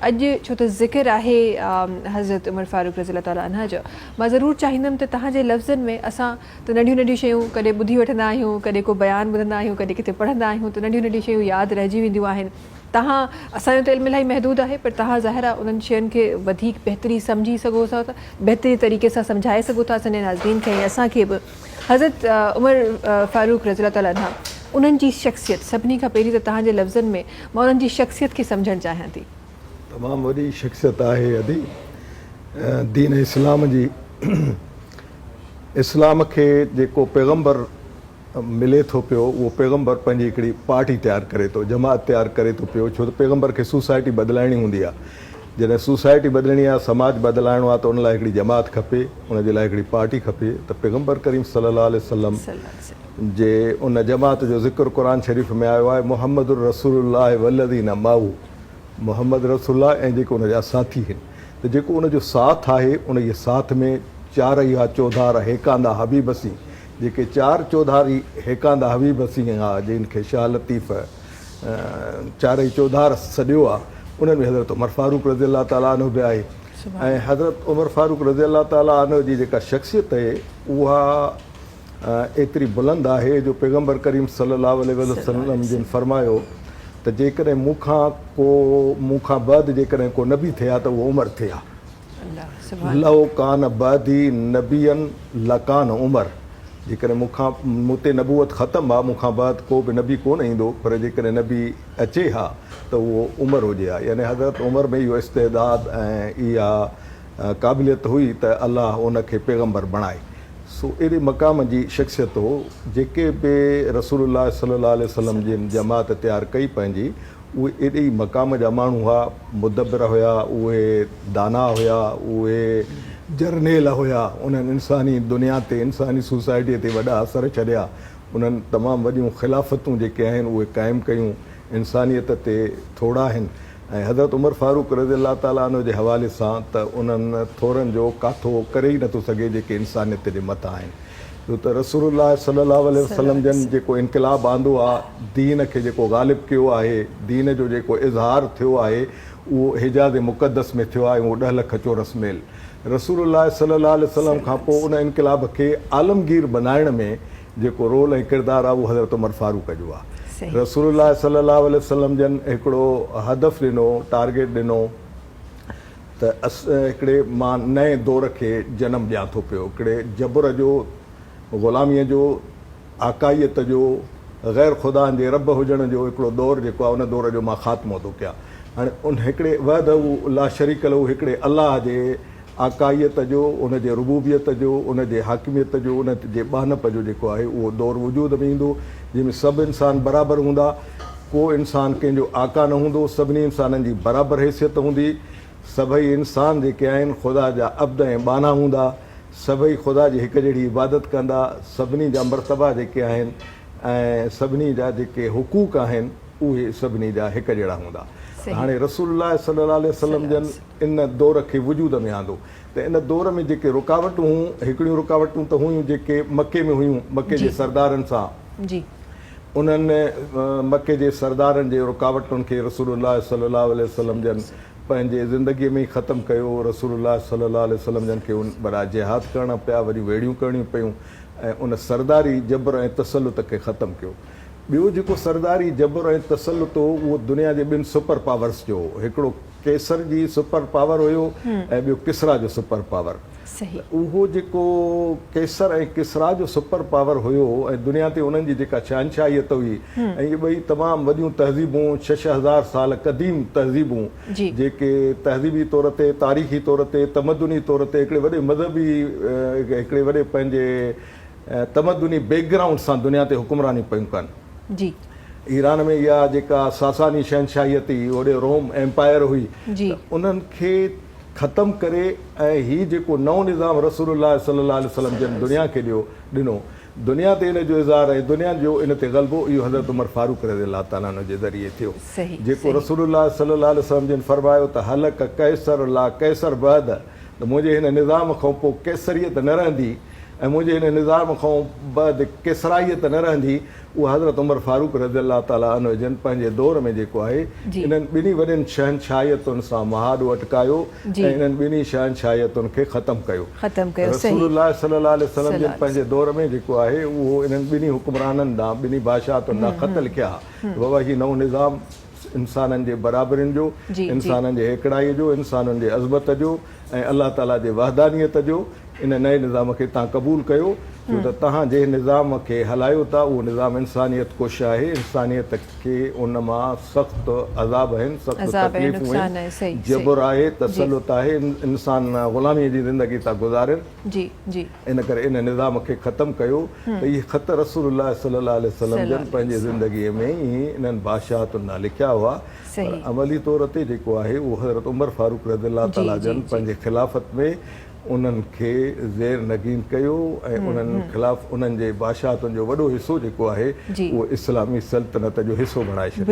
अॼु छो त ज़िक्र आहे हज़रत उमर फारूक रज़ी अल्लाह ताला अन्हा जो, मां ज़रूरु चाहींदमि त तव्हांजे लफ़्ज़नि में असां त नंढियूं नंढियूं शयूं कॾहिं ॿुधी वठंदा आहियूं, कॾहिं को बयानु ॿुधंदा आहियूं, कॾहिं किथे पढ़ंदा आहियूं त नंढियूं नंढियूं शयूं यादि रहिजी वेंदियूं आहिनि। तव्हां असांजो त इल्मु इलाही महदूद आहे, पर तव्हां ज़ाहिर आहे उन्हनि शयुनि खे वधीक बहितरी सम्झी सघो था, बहितरी तरीक़े सां सम्झाए सघो था असांजे नाज़रीन खे ऐं असांखे बि। हज़रत उमर फारूक रज़ी अल्लाह ताला अन्हा उन्हनि जी शख़्सियत, सभिनी खां पहिरीं त तव्हांजे लफ़्ज़नि में मां उन्हनि जी शख़्सियत खे सम्झणु चाहियां थी। तमामु वॾी शख़्सियत आहे अदी दीन इस्लाम जी। इस्लाम खे जेको पैगम्बर मिले थो पियो, उहो पैगम्बर पंहिंजी हिकिड़ी पार्टी तयारु करे थो, जमात तयारु करे थो पियो, छो त पैगम्बर खे सोसाइटी बदिलाइणी हूंदी आहे। जॾहिं सोसाइटी बदिलणी आहे, समाज बदिलाइणो आहे, त उन लाइ हिकिड़ी जमात खपे, उनजे लाइ हिकिड़ी पार्टी खपे। त पैगम्बर करीम सल्लल्लाहु अलैहि वसल्लम जे उन जमात जो ज़िक्र क़ुरान शरीफ़ में आयो आहे, मुहम्मदुर रसूलुल्लाह वल्लज़ीना माहू, मोहम्मद रसूलुल्लाह ऐं जेके उनजा साथी आहिनि। त जेको उनजो साथ आहे, उन जे साथ में चारई चौधार हेकांदा हबीबसी, जेके चार चौधारी हेकांदा हबीबसी आहे, जिन खे शाह लतीफ़ चारई चौधार सॼियो आहे, उन्हनि में हज़रत उमर फारूक रज़ी अल्लाह ताला अन्हु बि आहे। ऐं हज़रत उमर फारूक रज़ी अल्लाह ताला अन्हु जी जेका शख़्सियत आहे उहा एतिरी बुलंद आहे जो पैगम्बर करीम सल्लल्लाहु अलैहि वसल्लम जिन फरमायो त जेकॾहिं मूंखां बाद जेकॾहिं को नबी थिया त उहो उमर थिया। लव कान बादी नबियन लकान उमर, जेकॾहिं मूं ते नबूअत ख़तमु आहे, मूंखां बाद को बि नबी कोन ईंदो, पर जेकॾहिं नबी अचे हा त उहो उमर हुजे हा। यानी हज़रत उमर में इहो इस्तेदाद ऐं इहा क़ाबिलियत हुई त अलाह उनखे पैगम्बर बणाए। सो अहिड़े मक़ाम जी शख़्सियत हो। जेके बि रसूलुल्लाह सल्लल्लाहु अलैहि वसल्लम जिन जमात तयारु कई पंहिंजी, उहे एॾे ई मक़ाम जा माण्हू हुआ, मुदब्बिर हुया, उहे दाना हुया, उहे जर्नेल हुया। उन्हनि इंसानी दुनिया ते, इंसानी सोसाइटीअ ते वॾा असर छॾिया। उन्हनि तमामु वॾियूं ख़िलाफ़तूं जेके आहिनि उहे क़ाइमु कयूं, इंसानियत ते थोड़ा आहिनि। ऐं हज़रत उमर फारूक रज़ी अल्लाह ताला अन्हु जे हवाले सां त उन्हनि थोरनि जो काथो करे ई नथो सघे जेके इंसानियत जे मथां आहिनि। छो त रसूलुल्लाह सल्लल्लाहु अलैहि वसल्लम जन जेको इनक़िलाब आंदो आहे, दीन खे जेको ग़ालिब कयो आहे, दीन जो जेको इज़हार थियो आहे, उहो हिजाज़ मुक़दस में थियो आहे। उहो 10 लख चौरस मेल रसूलुल्लाह सल्लल्लाहु अलैहि वसल्लम खां पोइ उन इनक़िलाब खे आलमगीर बनाइण में जेको रोल ऐं किरदारु आहे, उहो हज़रत उमर फारूक जो आहे। रसूलुल्लाह सल्लल्लाहु अलैहि वसल्लम जन हिकिड़ो हदफ़ ॾिनो, टारगेट ॾिनो त हिकिड़े मां नए दौर खे जनमु ॾियां थो पियो, हिकिड़े जबर जो, ग़ुलामीअ जो, आकाइयत जो, ग़ैर ख़ुदा जे रब हुजण जो हिकिड़ो दौरु जेको आहे, उन दौर जो मां ख़ात्मो थो कयां। हाणे उन हिकिड़े वहदहू ला शरीक लहू, हिकिड़े अलाह जे आकाइयत जो, उनजे रुबूबियत जो, उनजे हाकिमियत जो, उनजे ॿानप जो जेको आहे उहो दौरु वजूद में ईंदो, जंहिंमें सभु इंसान बराबरि हूंदा, को इंसान कंहिंजो आका न हूंदो, सभिनी इंसाननि जी बराबरि हैसियत हूंदी, सभई इंसान जेके आहिनि ख़ुदा जा अब्द ऐं बाना हूंदा, सभई ख़ुदा जी हिकु जहिड़ी इबादत कंदा, सभिनी जा मर्तबा जेके आहिनि ऐं सभिनी जा जेके हुकूक आहिनि उहे सभिनी जा हिकु जहिड़ा हूंदा। हाणे रसूलुल्लाह सल्लल्लाहु अलैहि वसल्लम जन इन दौर खे वजूद में आंदो। त इन दौर में जेके रुकावटूं हुयूं, हिकिड़ियूं रुकावटूं त हुयूं जेके मके में हुयूं, मके जे सरदारनि सां, उन्हनि मके जे सरदारनि जे रुकावटुनि खे रसूलुल्लाह सल्लल्लाहु अलैहि वसल्लम जन पंहिंजे ज़िंदगीअ में ई ख़तमु कयो। रसूलुल्लाह सल्लल्लाहु अलैहि वसल्लम जन खे उन बड़ा जिहाद करणा पिया, वरी वेड़ियूं करणियूं पियूं ऐं उन सरदारी जबर ऐं तसलुत खे ख़तमु कयो। ॿियो जेको सरदारी जबर ऐं तसलुत हो, उहो दुनिया जे ॿिनि सुपर पावर्स जो, हिकिड़ो केसर जी सुपर पावर हुयो ऐं ॿियो किसरा जो सुपर पावर। उहो जेको केसर ऐं किसरा जो सुपर पावर हुयो ऐं दुनिया ते उन्हनि जी जेका शहनशाहियत हुई, ऐं इहे ॿई तमामु वॾियूं तहज़ीबूं, 6,000 साल क़दीम तहज़ीबूं, जेके तहज़ीबी तौर ते, तारीख़ी तौर ते, तमदुनी तौर ते हिकिड़े वॾे मज़हबी, हिकिड़े वॾे पंहिंजे तमदुनी बैकग्राउंड सां दुनिया ते हुकुमरानी पियूं कनि। ईरान में इहा जेका सासानी शहनशाहियत हुई, ओॾे रोम एम्पायर हुई, उन्हनि खे ख़तमु करे ऐं हीउ जेको नओं निज़ाम रसूलुल्लाह सल्लल्लाहु अलैहि वसल्लम जन दुनिया खे ॾिनो, दुनिया ते इन जो इज़हार ऐं दुनिया जो इन ते ग़लबो, इहो हज़रत उमर फारूक रज़ी अल्लाह ताला अन्हु जे ज़रिए थियो। जेको रसूलुल्लाह सल्लल्लाहु अलैहि वसल्लम जन फरमायो त हलक कैसर ला कैसर बद, त मुंहिंजे हिन निज़ाम खां पोइ कैसरियत न रहंदी, ऐं मुंहिंजे हिन निज़ाम खां बाद केसराइयत न रहंदी उहा हज़रत उमर फारूक रज़ी अलाह ताला अन्हु जन पंहिंजे दौर में जेको आहे जी। इन्हनि ॿिन्ही वॾनि शहनशाहियतुनि सां महाॾो अटकायो जी। ऐं इन्हनि ॿिन्ही शहनशाहियतुनि खे ख़तमु कयो। ख़तमु कयो, सही। रसूलुल्लाह सल्लल्लाहु अलैहि वसल्लम सल्लल्लाहु जन पंहिंजे दौर में जेको आहे उहो इन्हनि ॿिन्ही हुक्मराननि ॾांहुं ॿिन्ही बादशाहतुनि ॾांहुं ख़त लिखिया बाबा ही नओं निज़ाम इंसाननि जे बराबरियुनि जो, जी, इंसाननि जे हिकिड़ाईअ जो, इंसाननि जे अज़मत जो ऐं अलाह ताला जे वहदानियत जो इन नए निज़ाम खे तव्हां क़बूल कयो छो त तव्हां जंहिं निज़ाम खे हलायो था उहो निज़ाम इंसानियत कुश आहे। इंसानियत खे उन मां सख़्तु अज़ाब आहिनि, सख़्तु अज़ाब आहे, तकलीफ़ूं नुक़सान आहे, सही, आहिनि, जबर आहे, तसलुत आहे, इंसान ग़ुलामीअ जी ज़िंदगी था गुज़ारनि। जी जी इन करे इन निज़ाम खे ख़तमु कयो त इहे ख़त रसूलुल्लाह सल्लल्लाहु अलैहि वसल्लम जन पंहिंजे ज़िंदगीअ में ई इन्हनि बादशाहतुनि ॾांहुं लिखिया हुआ। सही। पर अमली तौर ते जेको आहे उहो हज़रत उमर फारूक रज़ी अलाह ताला जन पंहिंजे ख़िलाफ़त में उन्हनि खे ज़ेर नगीन कयो ऐं उन्हनि ख़िलाफ़ उन्हनि जे बादशाहतुनि जो वॾो हिसो जेको आहे जी। उहो इस्लामी सल्तनत जो हिसो बणाए छॾियो।